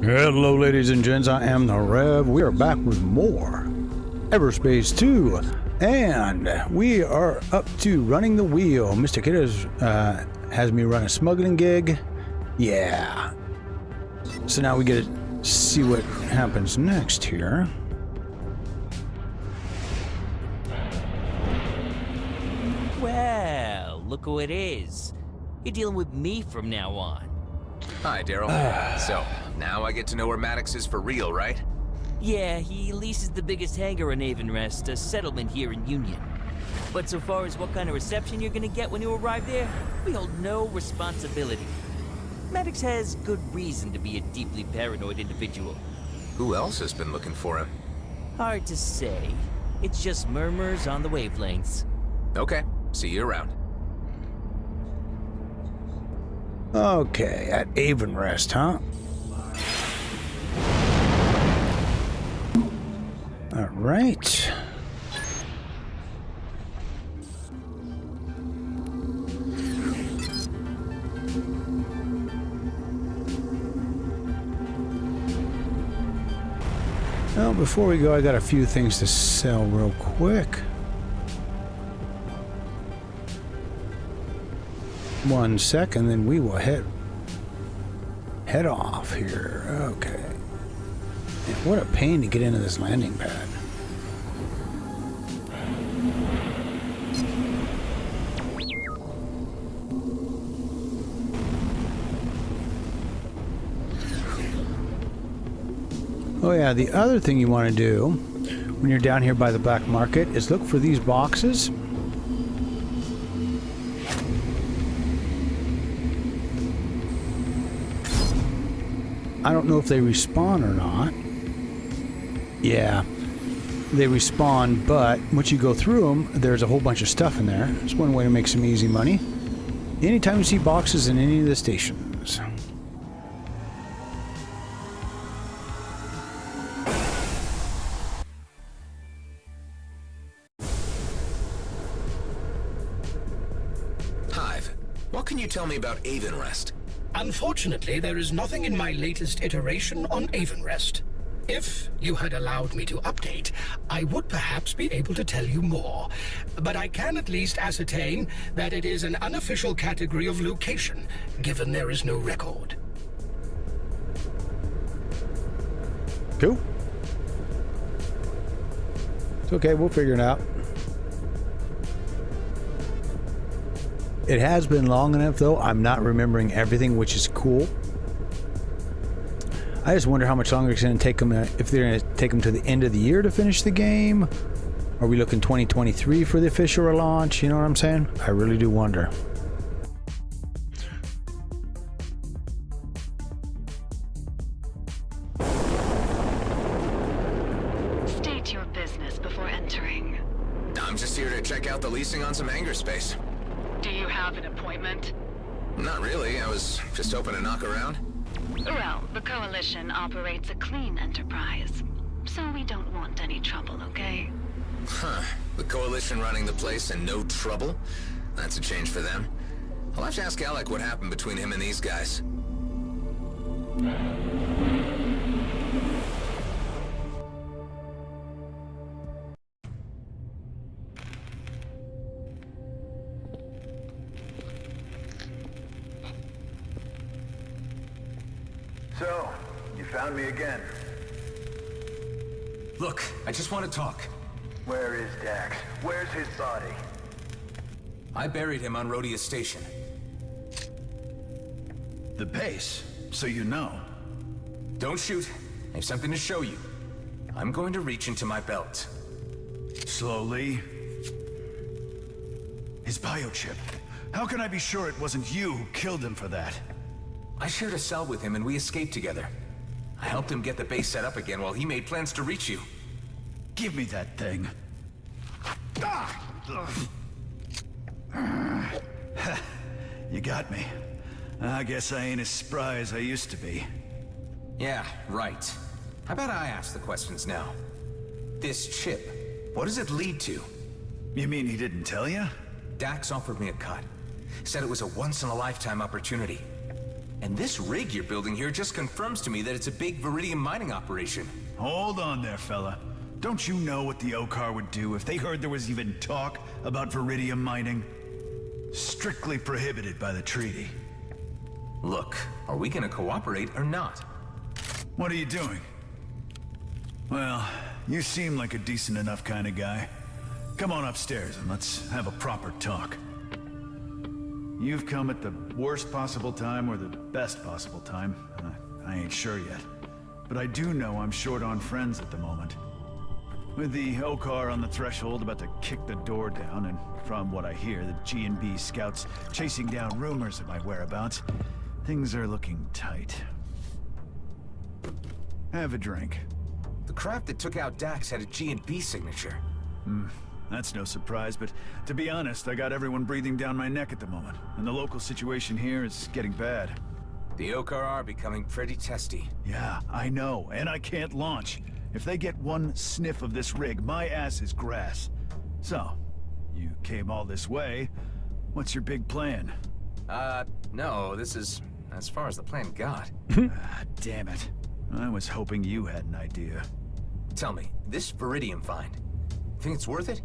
Hello ladies and gents, I am the Rev. We are back with more Everspace 2 and we are up to running the wheel. Mr. Kiddos has me run a smuggling gig. Yeah. So now we get to see what happens next here. Well, look who it is. You're dealing with me from now on. Hi, Daryl. So, now I get to know where Maddox is for real, right? Yeah, he leases the biggest hangar in Aen Rest, a settlement here in Union. But so far as what kind of reception you're gonna get when you arrive there, we hold no responsibility. Maddox has good reason to be a deeply paranoid individual. Who else has been looking for him? Hard to say. It's just murmurs on the wavelengths. Okay, see you around. Okay, at Aen Rest, huh? All right. Well, before we go, I got a few things to sell real quick. 1 second, then we will head off here. Okay. And what a pain to get into this landing pad. Oh yeah, the other thing you want to do when you're down here by the black market is look for these boxes. I don't know if they respawn or not. Yeah, they respawn, but once you go through them, there's a whole bunch of stuff in there. It's one way to make some easy money. Anytime you see boxes in any of the stations. Hive, what can you tell me about Aen Rest? Unfortunately, there is nothing in my latest iteration on Aen Rest. If you had allowed me to update, I would perhaps be able to tell you more. But I can at least ascertain that it is an unofficial category of location, given there is no record. Cool. It's okay, we'll figure it out. It has been long enough, though. I'm not remembering everything, which is cool. I just wonder how much longer it's going to take them, if they're going to take them to the end of the year to finish the game. Are we looking 2023 for the official launch? You know what I'm saying? I really do wonder. State your business before entering. I'm just here to check out the leasing on some hangar space. Do you have an appointment? Not really, I was just hoping to knock around. Well, the Coalition operates a clean enterprise, so we don't want any trouble, okay? Huh, the Coalition running the place and no trouble? That's a change for them. I'll have to ask Alec what happened between him and these guys. So, you found me again. Look, I just want to talk. Where is Dax? Where's his body? I buried him on Radeon Station. The base, so you know. Don't shoot. I have something to show you. I'm going to reach into my belt. Slowly. His biochip. How can I be sure it wasn't you who killed him for that? I shared a cell with him and we escaped together. I helped him get the base set up again while he made plans to reach you. Give me that thing. You got me. I guess I ain't as spry as I used to be. Yeah, right. How about I ask the questions now? This chip, what does it lead to? You mean he didn't tell you? Dax offered me a cut. Said it was a once-in-a-lifetime opportunity. And this rig you're building here just confirms to me that it's a big Viridium mining operation. Hold on there, fella. Don't you know what the Okar would do if they heard there was even talk about Viridium mining? Strictly prohibited by the treaty. Look, are we gonna cooperate or not? What are you doing? Well, you seem like a decent enough kind of guy. Come on upstairs and let's have a proper talk. You've come at the worst possible time or the best possible time. I ain't sure yet. But I do know I'm short on friends at the moment. With the Okar on the threshold about to kick the door down, and from what I hear, the G&B scouts chasing down rumors of my whereabouts, things are looking tight. Have a drink. The craft that took out Dax had a G&B signature. That's no surprise, but to be honest, I got everyone breathing down my neck at the moment, and the local situation here is getting bad. The Okar are becoming pretty testy. Yeah, I know, and I can't launch. If they get one sniff of this rig, my ass is grass. So, you came all this way. What's your big plan? No, this is as far as the plan got. Damn it. I was hoping you had an idea. Tell me, this Viridium find, think it's worth it?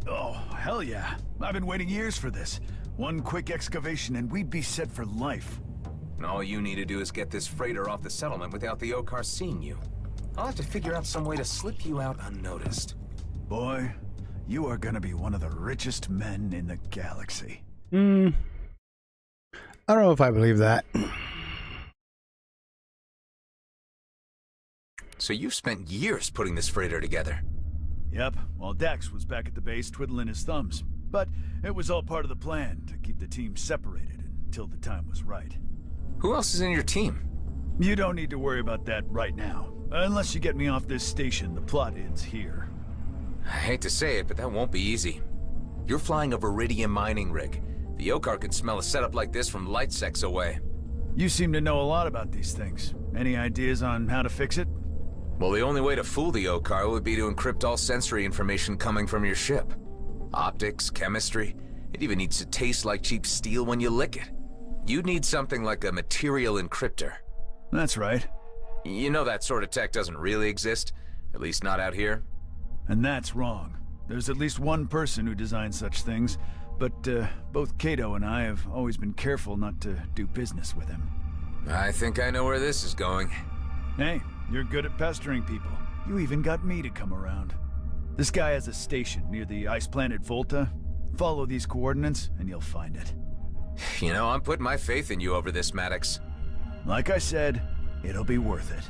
Oh, hell yeah. I've been waiting years for this. One quick excavation and we'd be set for life. And all you need to do is get this freighter off the settlement without the Okar seeing you. I'll have to figure out some way to slip you out unnoticed. Boy, you are gonna be one of the richest men in the galaxy. I don't know if I believe that. So you've spent years putting this freighter together. Yep, while Dax was back at the base twiddling his thumbs. But it was all part of the plan to keep the team separated until the time was right. Who else is in your team? You don't need to worry about that right now. Unless you get me off this station, the plot ends here. I hate to say it, but that won't be easy. You're flying a Viridium mining rig. The Okar could smell a setup like this from light secs away. You seem to know a lot about these things. Any ideas on how to fix it? Well, the only way to fool the Okar would be to encrypt all sensory information coming from your ship. Optics, chemistry, it even needs to taste like cheap steel when you lick it. You'd need something like a material encryptor. That's right. You know that sort of tech doesn't really exist, at least not out here. And that's wrong. There's at least one person who designs such things, but both Kato and I have always been careful not to do business with him. I think I know where this is going. Hey, you're good at pestering people. You even got me to come around. This guy has a station near the ice planet Volta. Follow these coordinates and you'll find it. You know, I'm putting my faith in you over this, Maddox. Like I said, it'll be worth it.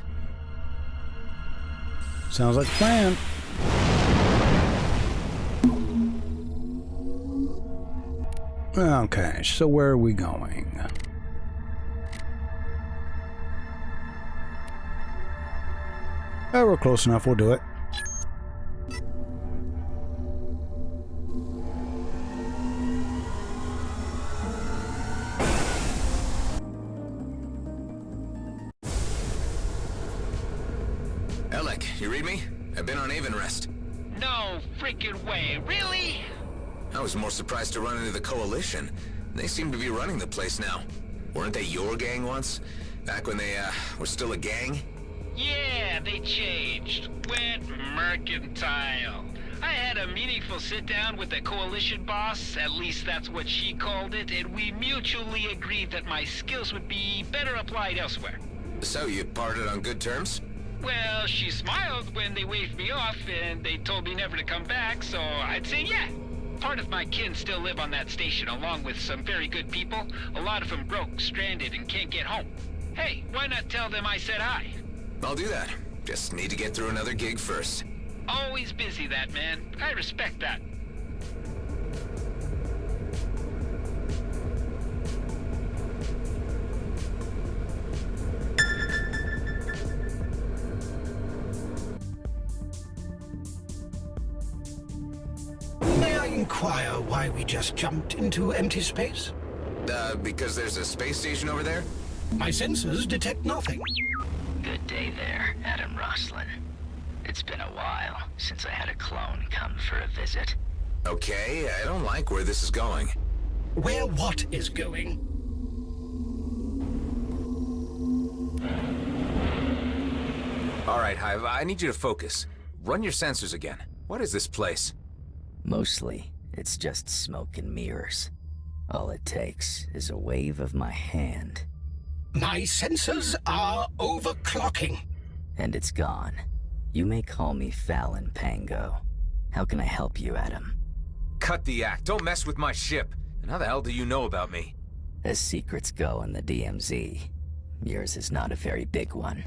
Sounds like a plan. Okay, so where are we going? Oh, we're close enough, we'll do it. Alec, you read me? I've been on Aen Rest. No freaking way, really? I was more surprised to run into the Coalition. They seem to be running the place now. Weren't they your gang once? Back when they, were still a gang? Yeah, they changed. Went mercantile. I had a meaningful sit-down with the Coalition boss, at least that's what she called it, and we mutually agreed that my skills would be better applied elsewhere. So you parted on good terms? Well, she smiled when they waved me off, and they told me never to come back, so I'd say yeah. Part of my kin still live on that station, along with some very good people. A lot of them broke, stranded, and can't get home. Hey, why not tell them I said hi? I'll do that. Just need to get through another gig first. Always busy, that man. I respect that. May I inquire why we just jumped into empty space? Because there's a space station over there? My sensors detect nothing. Good day there, Adam Rosslin. It's been a while since I had a clone come for a visit. Okay, I don't like where this is going. Where what is going? right, Hive, I need you to focus. Run your sensors again. What is this place? Mostly, it's just smoke and mirrors. All it takes is a wave of my hand. My sensors are overclocking. And it's gone. You may call me Fallon, Pango. How can I help you, Adam? Cut the act. Don't mess with my ship. And how the hell do you know about me? As secrets go in the DMZ, yours is not a very big one.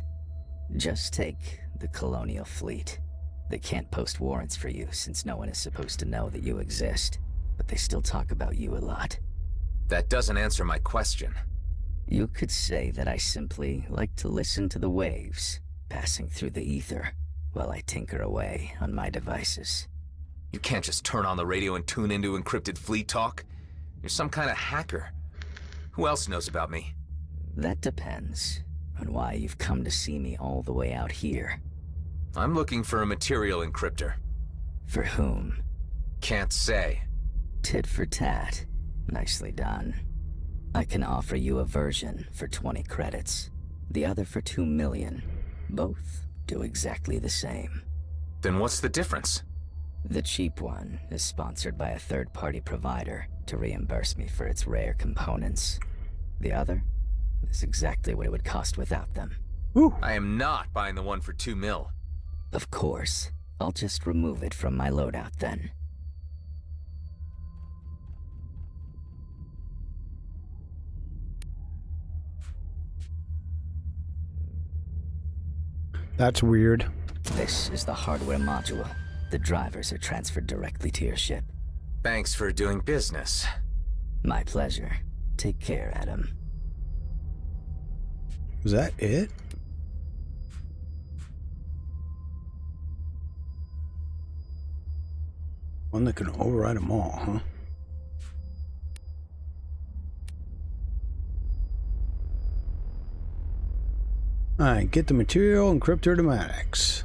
Just take the Colonial Fleet. They can't post warrants for you since no one is supposed to know that you exist, but they still talk about you a lot. That doesn't answer my question. You could say that I simply like to listen to the waves passing through the ether while I tinker away on my devices. You can't just turn on the radio and tune into encrypted fleet talk. You're some kind of hacker. Who else knows about me? That depends on why you've come to see me all the way out here. I'm looking for a material encryptor. For whom? Can't say. Tit for tat. Nicely done. I can offer you a version for 20 credits, the other for 2 million. Both do exactly the same. Then what's the difference? The cheap one is sponsored by a third-party provider to reimburse me for its rare components. The other is exactly what it would cost without them. Ooh. I am not buying the one for 2 mil. Of course. I'll just remove it from my loadout then. That's weird. This is the hardware module. The drivers are transferred directly to your ship. Thanks for doing business. My pleasure. Take care, Adam. Was that it? One that can override them all, huh? Alright, get the material encryptor automatics.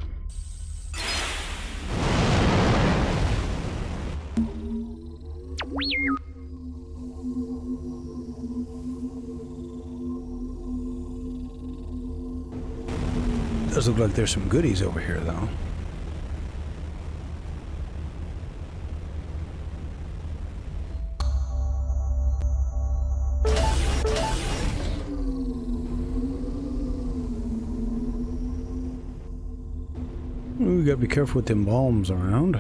Does look like there's some goodies over here, though. We gotta be careful with them bombs around.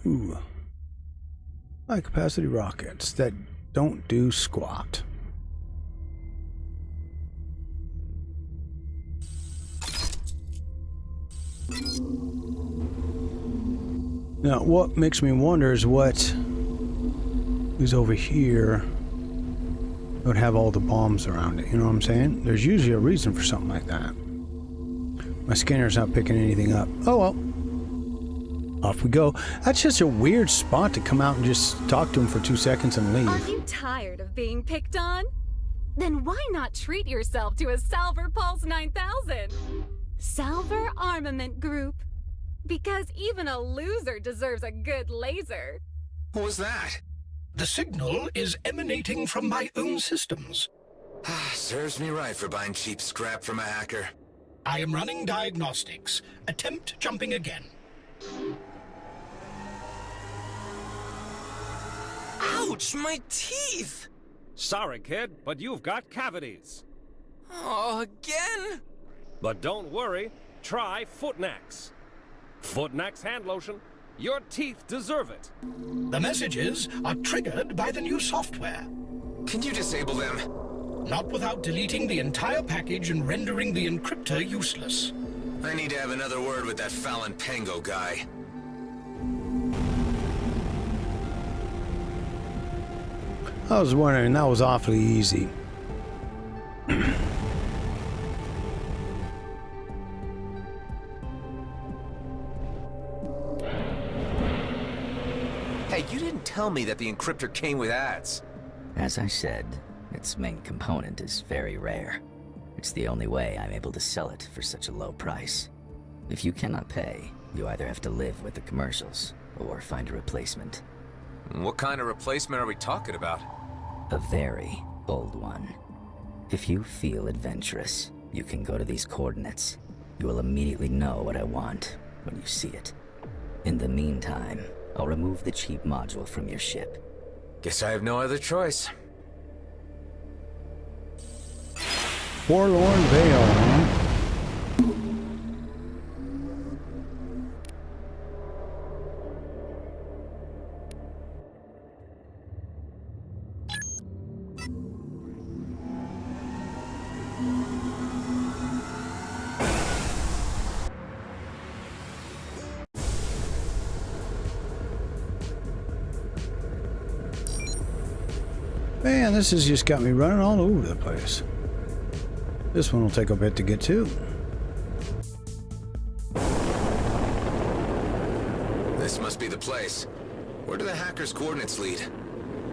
Ooh. High capacity rockets that don't do squat. Now, what makes me wonder is what is over here would have all the bombs around it. You know what I'm saying? There's usually a reason for something like that. My scanner's not picking anything up. Oh well. Off we go. That's just a weird spot to come out and just talk to him for 2 seconds and leave. Are you tired of being picked on? Then why not treat yourself to a Salver Pulse 9000? Salver Armament Group. Because even a loser deserves a good laser. What was that? The signal is emanating from my own systems. Serves me right for buying cheap scrap from a hacker. I am running diagnostics. Attempt jumping again. Ouch, my teeth! Sorry, kid, but you've got cavities. Oh, again? But don't worry, try Footnax. Footnax hand lotion. Your teeth deserve it. The messages are triggered by the new software. Can you disable them? Not without deleting the entire package and rendering the encryptor useless. I need to have another word with that Fallon Pango guy. I was wondering, that was awfully easy. Hey, you didn't tell me that the encryptor came with ads. As I said, Its main component is very rare. It's the only way I'm able to sell it for such a low price. If you cannot pay, you either have to live with the commercials or find a replacement. What kind of replacement are we talking about? A very old one. If you feel adventurous, you can go to these coordinates. You will immediately know what I want when you see it. In the meantime, I'll remove the cheap module from your ship. Guess I have no other choice. Forlorn Vale, huh? Man, this has just got me running all over the place. This one will take a bit to get to. This must be the place. Where do the hackers' coordinates lead?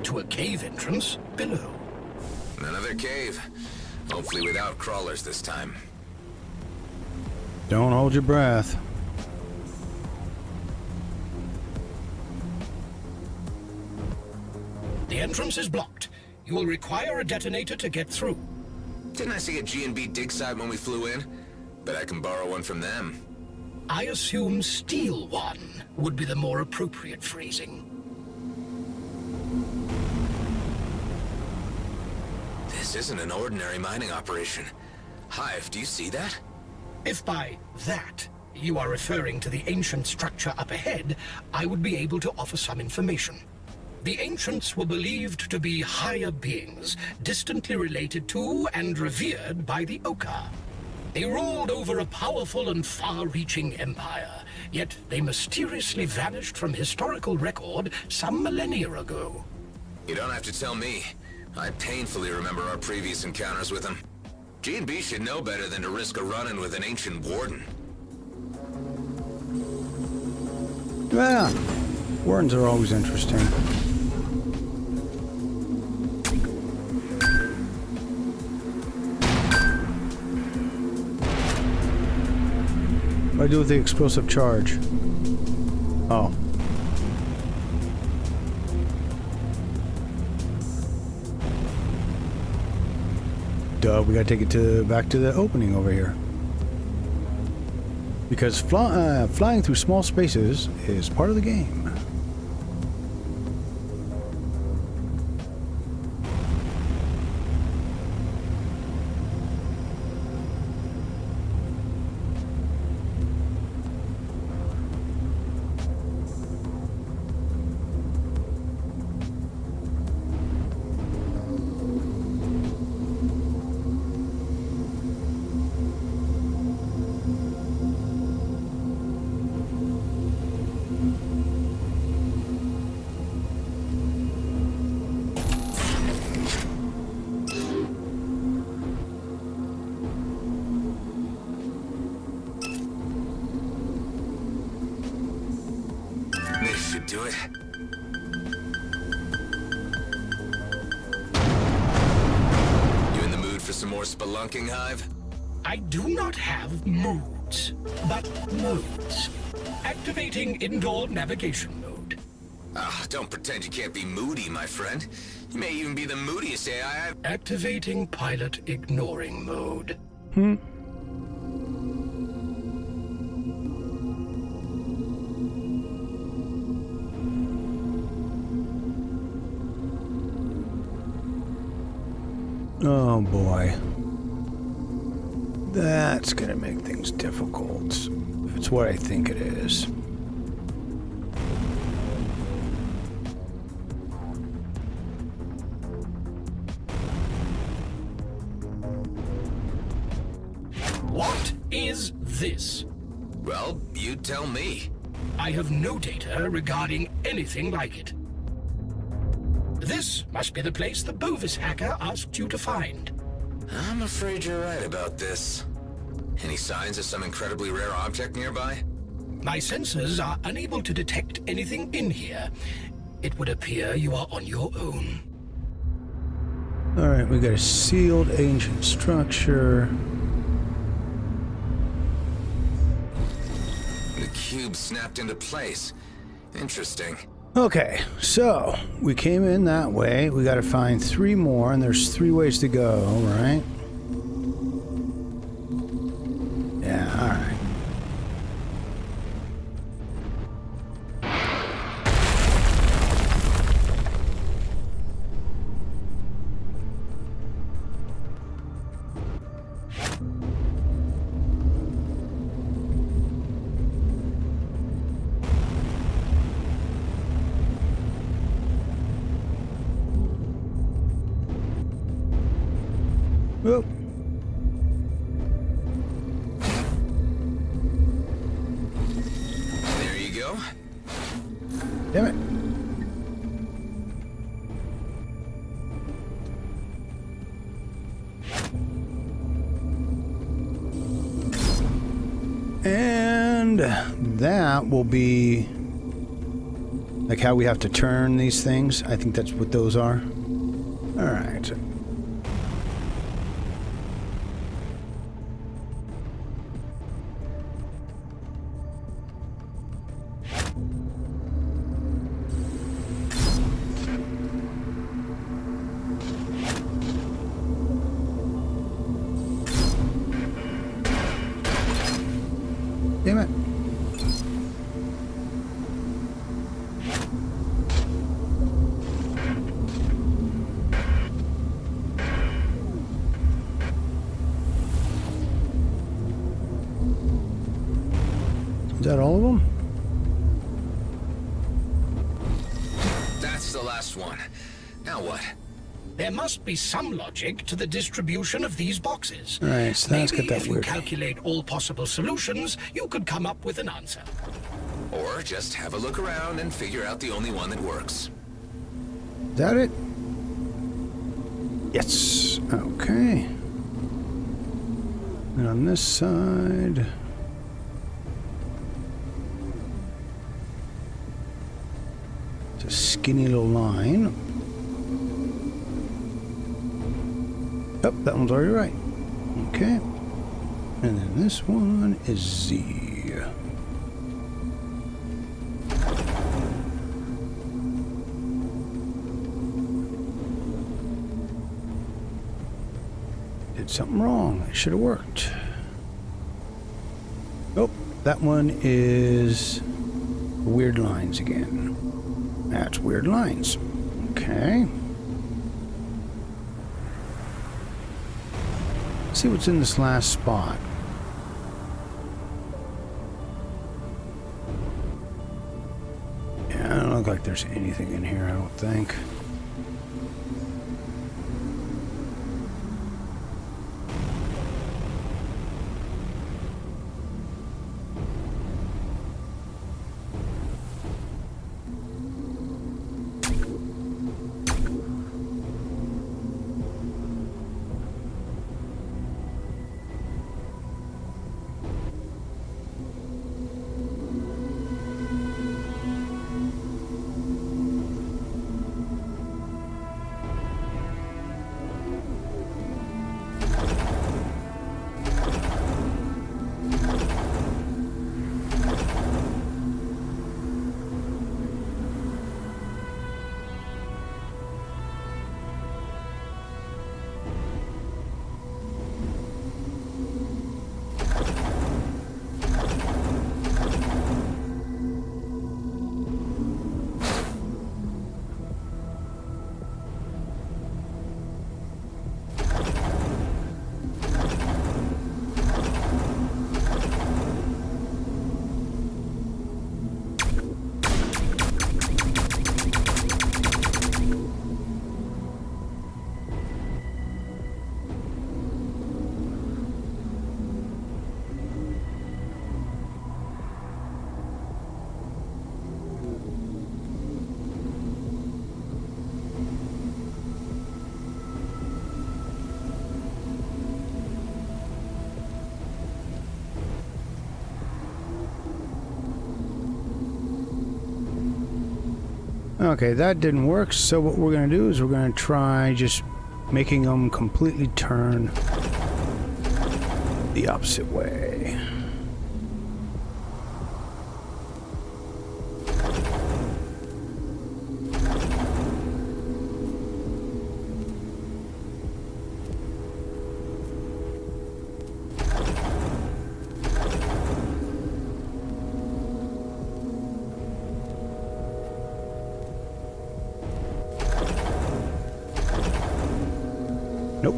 To a cave entrance below. Another cave. Hopefully without crawlers this time. Don't hold your breath. The entrance is blocked. You will require a detonator to get through. Didn't I see a G&B dig site when we flew in? Bet I can borrow one from them. I assume steal one would be the more appropriate phrasing. This isn't an ordinary mining operation. Hive, do you see that? If by that you are referring to the ancient structure up ahead, I would be able to offer some information. The ancients were believed to be higher beings, distantly related to and revered by the Oka. They ruled over a powerful and far-reaching empire, yet they mysteriously vanished from historical record some millennia ago. You don't have to tell me. I painfully remember our previous encounters with them. G&B should know better than to risk a run-in with an ancient warden. Yeah, wardens are always interesting. What do I do with the explosive charge? Oh. Duh, we gotta take it back to the opening over here. Because flying through small spaces is part of the game. Do it. You in the mood for some more spelunking, Hive? I do not have moods, but modes. Activating indoor navigation mode. Ah, don't pretend you can't be moody, my friend. You may even be the moodiest AI I've... Activating pilot ignoring mode. Oh boy. That's gonna make things difficult. If it's what I think it is. What is this? Well, you tell me. I have no data regarding anything like it. This must be the place the Bovis hacker asked you to find. I'm afraid you're right about this. Any signs of some incredibly rare object nearby? My sensors are unable to detect anything in here. It would appear you are on your own. Alright, we got a sealed ancient structure. The cube snapped into place. Interesting. Okay, so we came in that way. We got to find 3 more, and there's 3 ways to go, right? Yeah, alright. Whoop. There you go. Damn it. And that will be like how we have to turn these things. I think that's what those are. All right. Damn it. Is that all of them? That's the last one. Now what? There must be some logic to the distribution of these boxes. All right, so let's get Maybe that if you weird. calculate all possible solutions, you could come up with an answer. Or just have a look around and figure out the only one that works. Is that it? Yes. Okay. And on this side. It's a skinny little line. Oh, that one's already right. Okay. And then this one is Z. Did something wrong. It should have worked. Oh, that one is weird lines again. That's weird lines. Okay. See what's in this last spot. Yeah, I don't look like there's anything in here, I don't think. Okay, that didn't work, so what we're going to do is we're going to try just making them completely turn the opposite way. Nope.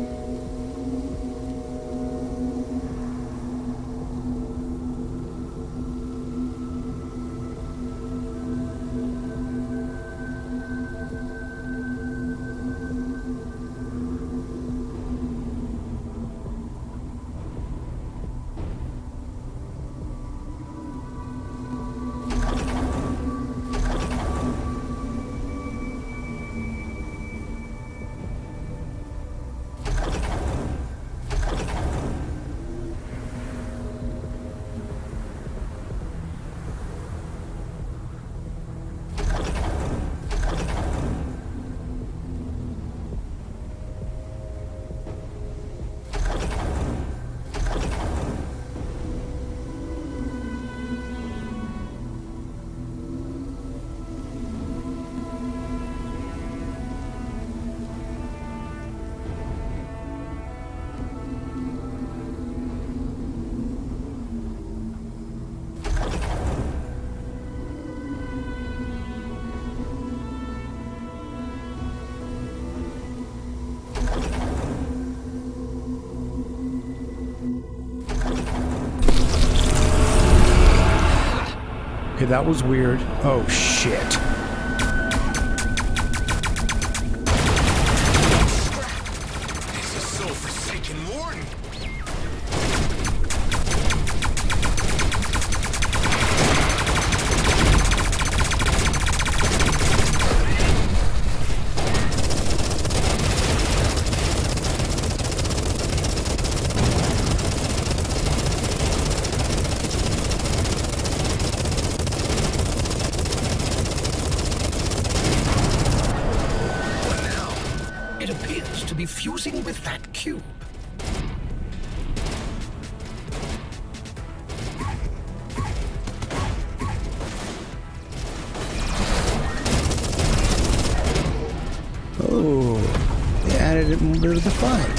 Okay, that was weird. Oh, shit. This is so forsaken Warden. Fusing with that cube. Oh, they added it more to the fight.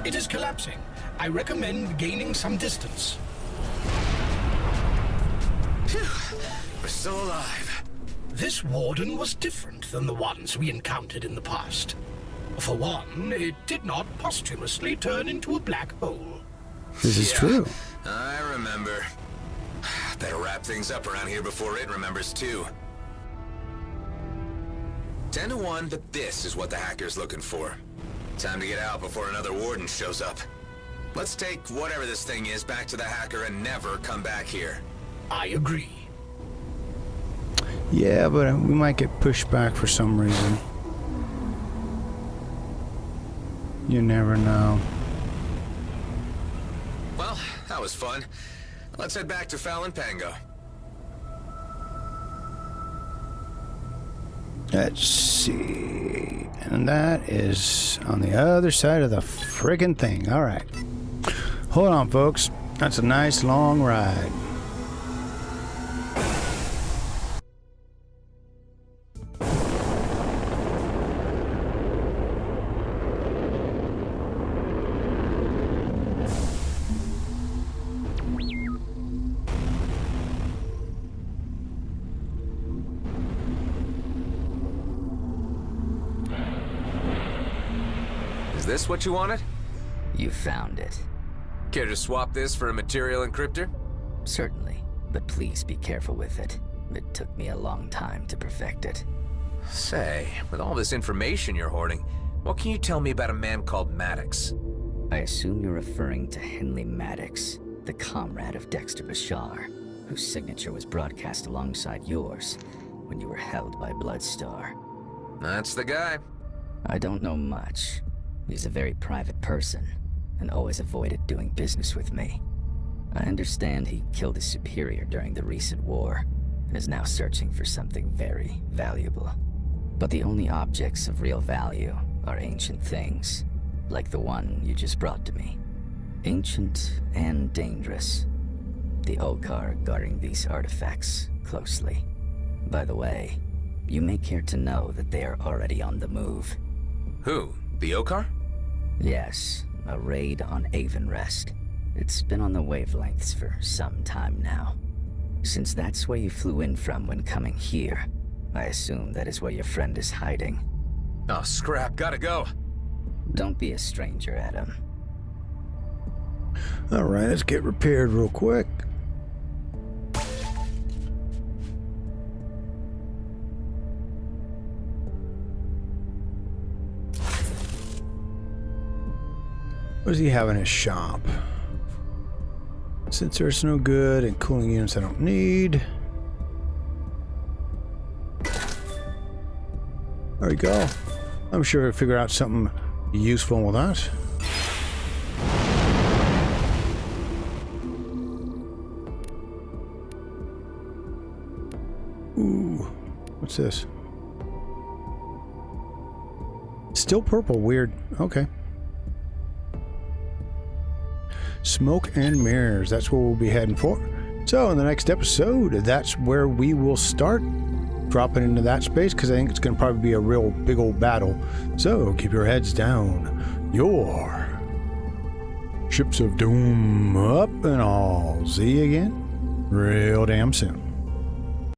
It is collapsing. I recommend gaining some distance. Phew. We're still alive. This Warden was different than the ones we encountered in the past. For one, it did not posthumously turn into a black hole. This is true. I remember. Better wrap things up around here before it remembers too. 10 to 1, but this is what the hacker's looking for. Time to get out before another Warden shows up. Let's take whatever this thing is back to the hacker and never come back here. I agree. Yeah, but we might get pushed back for some reason. You never know. Well, that was fun. Let's head back to Fallon, Pango. Let's see. And that is on the other side of the friggin' thing. All right. Hold on, folks. That's a nice long ride. Is this what you wanted? You found it. Care to swap this for a material encryptor? Certainly, but please be careful with it. It took me a long time to perfect it. Say, with all this information you're hoarding, what can you tell me about a man called Maddox? I assume you're referring to Henley Maddox, the comrade of Dexter Bashar, whose signature was broadcast alongside yours when you were held by Bloodstar. That's the guy. I don't know much. He's a very private person, and always avoided doing business with me. I understand he killed his superior during the recent war, and is now searching for something very valuable. But the only objects of real value are ancient things, like the one you just brought to me. Ancient and dangerous. The Okar guarding these artifacts closely. By the way, you may care to know that they are already on the move. Who? The Okar? Yes, a raid on Aen Rest. It's been on the wavelengths for some time now. Since that's where you flew in from when coming here, I assume that is where your friend is hiding. Oh, scrap. Gotta go. Don't be a stranger, Adam. All right, let's get repaired real quick. What does he have in his shop? Sensors no good, and cooling units I don't need. There we go. I'm sure we'll figure out something useful with that. Ooh, what's this? Still purple, weird. Okay. Smoke and mirrors, that's where we'll be heading for. So in the next episode, that's where we will start dropping into that space, because I think it's going to probably be a real big old battle. So keep your heads down. Your ships of doom up, and I'll see you again real damn soon.